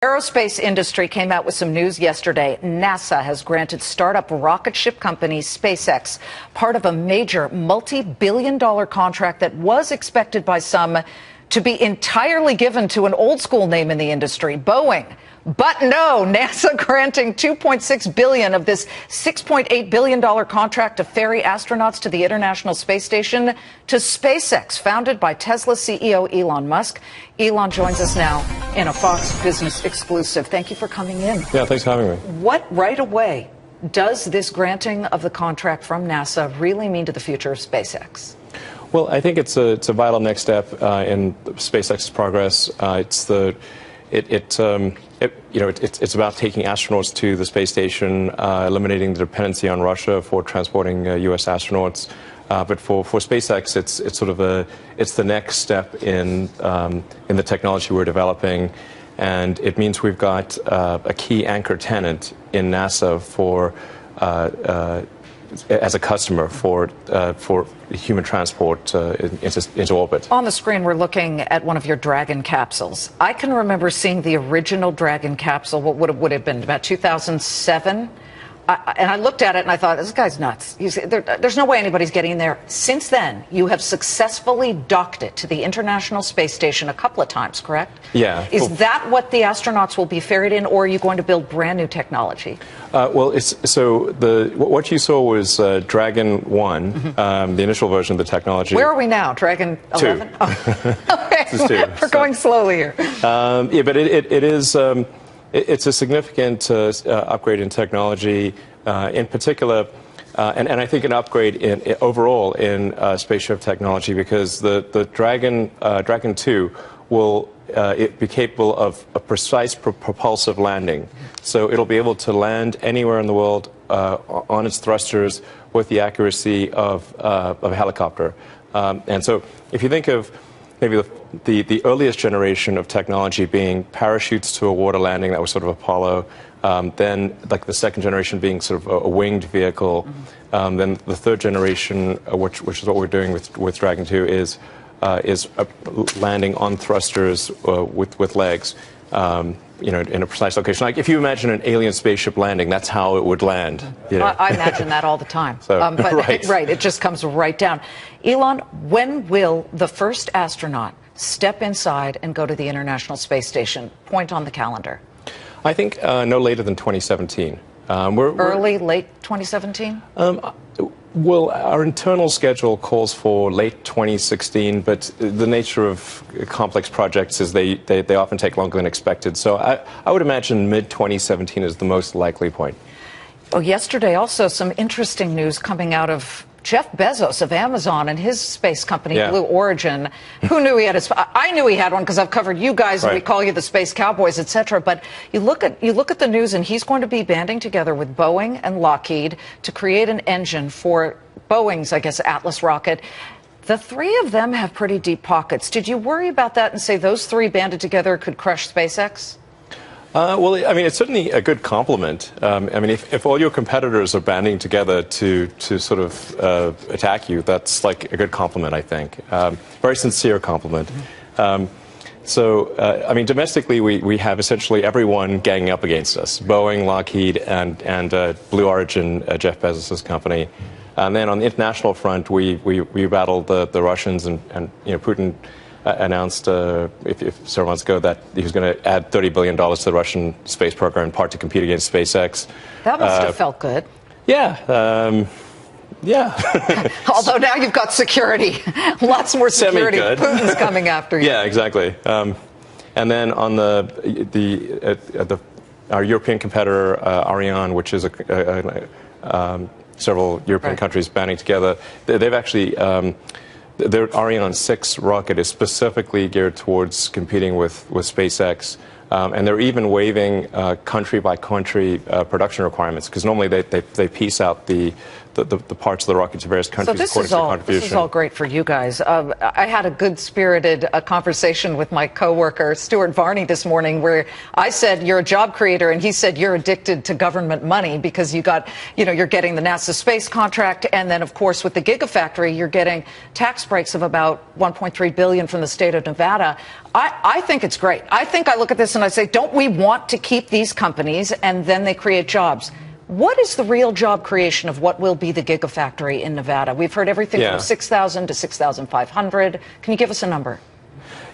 Aerospace industry came out with some news yesterday. NASA has granted startup rocket ship company SpaceX part of a major multi-billion-dollar contract that was expected by some to be entirely given to an old-school name in the industry, Boeing. But no, NASA granting $2.6 billion of this $6.8 billion contract to ferry astronauts to the International Space Station to SpaceX, founded by Tesla CEO Elon Musk. Elon joins us now in a Fox Business exclusive. Thank you for coming in. Yeah, thanks for having me. What right away does this granting of the contract from NASA really mean to the future of SpaceX? Well, I think it's a vital next step in SpaceX's progress. It's about taking astronauts to the space station, eliminating the dependency on Russia for transporting U.S. astronauts. But for SpaceX, it's the next step in the technology we're developing, and it means we've got a key anchor tenant in NASA as a customer for human transport into orbit. On the screen, we're looking at one of your Dragon capsules. I can remember seeing the original Dragon capsule, what would have been, about 2007? And I looked at it and I thought, this guy's nuts. There's no way anybody's getting there. Since then, you have successfully docked it to the International Space Station a couple of times, correct? Yeah. Is that what the astronauts will be ferried in, or are you going to build brand new technology? What you saw was Dragon 1, the initial version of the technology. Where are we now? Dragon 11? 2. Oh. Okay. This is 2. We're going slowly here. Yeah, but it is... It's a significant upgrade in technology, in particular, and I think an upgrade overall in spaceship technology, because the Dragon 2 will be capable of a precise propulsive landing. So it'll be able to land anywhere in the world on its thrusters with the accuracy of a helicopter. And so if you think of maybe the earliest generation of technology being parachutes to a water landing, that was sort of Apollo, then like the second generation being sort of a winged vehicle, then the third generation, which is what we're doing with Dragon 2, is landing on thrusters with legs, in a precise location. Like if you imagine an alien spaceship landing, that's how it would land. I imagine that all the time. Right, it just comes right down. Elon, when will the first astronaut step inside and go to the International Space Station? Point on the calendar. I think no later than 2017. Late 2017? Well, our internal schedule calls for late 2016, but the nature of complex projects is they often take longer than expected. So I would imagine mid-2017 is the most likely point. Oh, yesterday also some interesting news coming out of Jeff Bezos of Amazon and his space company, Blue Origin. Who knew he had I knew he had one because I've covered you guys, and we call you the Space Cowboys, etc. But you look at the news, and he's going to be banding together with Boeing and Lockheed to create an engine for Boeing's, I guess, Atlas rocket. The three of them have pretty deep pockets. Did you worry about that and say those three banded together could crush SpaceX? Well, I mean, it's certainly a good compliment. I mean, if all your competitors are banding together to sort of attack you, that's like a good compliment, I think. Very sincere compliment. I mean, domestically, we have essentially everyone ganging up against us: Boeing, Lockheed, and Blue Origin, Jeff Bezos' company. And then on the international front, we battled the Russians, and Putin announced several months ago that he was going to add $30 billion to the Russian space program, in part to compete against SpaceX. That must have felt good. Yeah. Yeah. Although now you've got security. Lots more security. Putin's coming after you. Yeah, exactly. And then on our European competitor, Ariane, which is several European countries banding together, they've actually... Their Ariane 6 rocket is specifically geared towards competing with SpaceX, and they're even waiving country-by-country production requirements, because normally they piece out the the parts of the rocket to various countries. So this is all great for you guys. I had a good-spirited conversation with my coworker Stuart Varney this morning, where I said you're a job creator, and he said you're addicted to government money because you're getting the NASA space contract, and then of course with the Gigafactory you're getting tax breaks of about $1.3 billion from the state of Nevada. I think it's great. I think I look at this and I say, don't we want to keep these companies, and then they create jobs? What is the real job creation of what will be the Gigafactory in Nevada? We've heard everything from 6,000 to 6,500. Can you give us a number?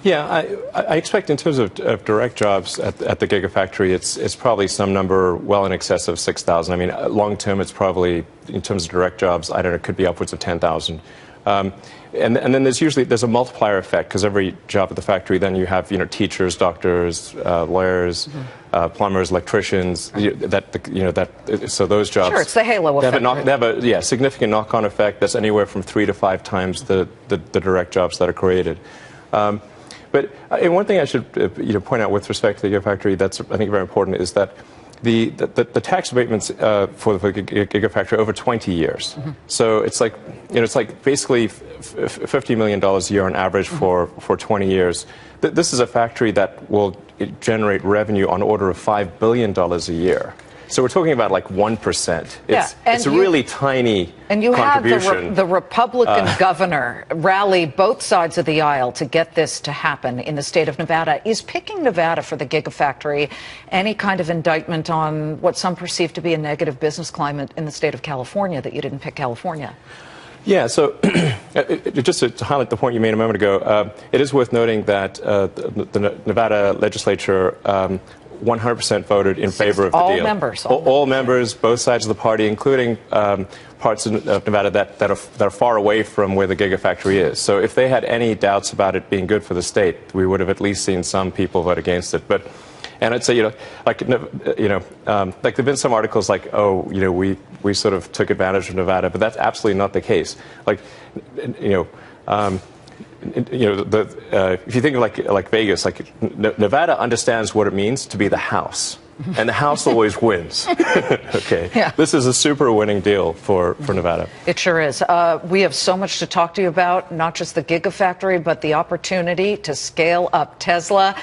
Yeah, I expect in terms of direct jobs at the Gigafactory, it's probably some number well in excess of 6,000. I mean, long term, it's probably, in terms of direct jobs, I don't know, it could be upwards of 10,000. And then there's a multiplier effect, because every job at the factory, then you have teachers, doctors, lawyers, plumbers, electricians. So those jobs. Sure, it's the halo effect. They have a significant knock-on effect that's anywhere from 3 to 5 times the direct jobs that are created. But one thing I should point out with respect to the Gigafactory that's, I think, very important is that the tax abatements for the Gigafactory over 20 years. So it's like basically $50 million a year on average for 20 years. This is a factory that will generate revenue on order of $5 billion a year. So we're talking about like 1%. It's a really tiny contribution. And you have the Republican governor rally both sides of the aisle to get this to happen in the state of Nevada. Is picking Nevada for the Gigafactory any kind of indictment on what some perceive to be a negative business climate in the state of California, that you didn't pick California? Yeah, so just to highlight the point you made a moment ago, it is worth noting that the Nevada legislature 100% voted in favor of the deal. All members, both sides of the party, including parts of Nevada that are far away from where the Gigafactory is. So if they had any doubts about it being good for the state, we would have at least seen some people vote against it. And I'd say, like there've been some articles like, we sort of took advantage of Nevada, but that's absolutely not the case. Like, if you think of like Vegas, like Nevada understands what it means to be the house, and the house always wins. Okay, yeah. This is a super winning deal for Nevada. It sure is. We have so much to talk to you about, not just the Gigafactory, but the opportunity to scale up Tesla.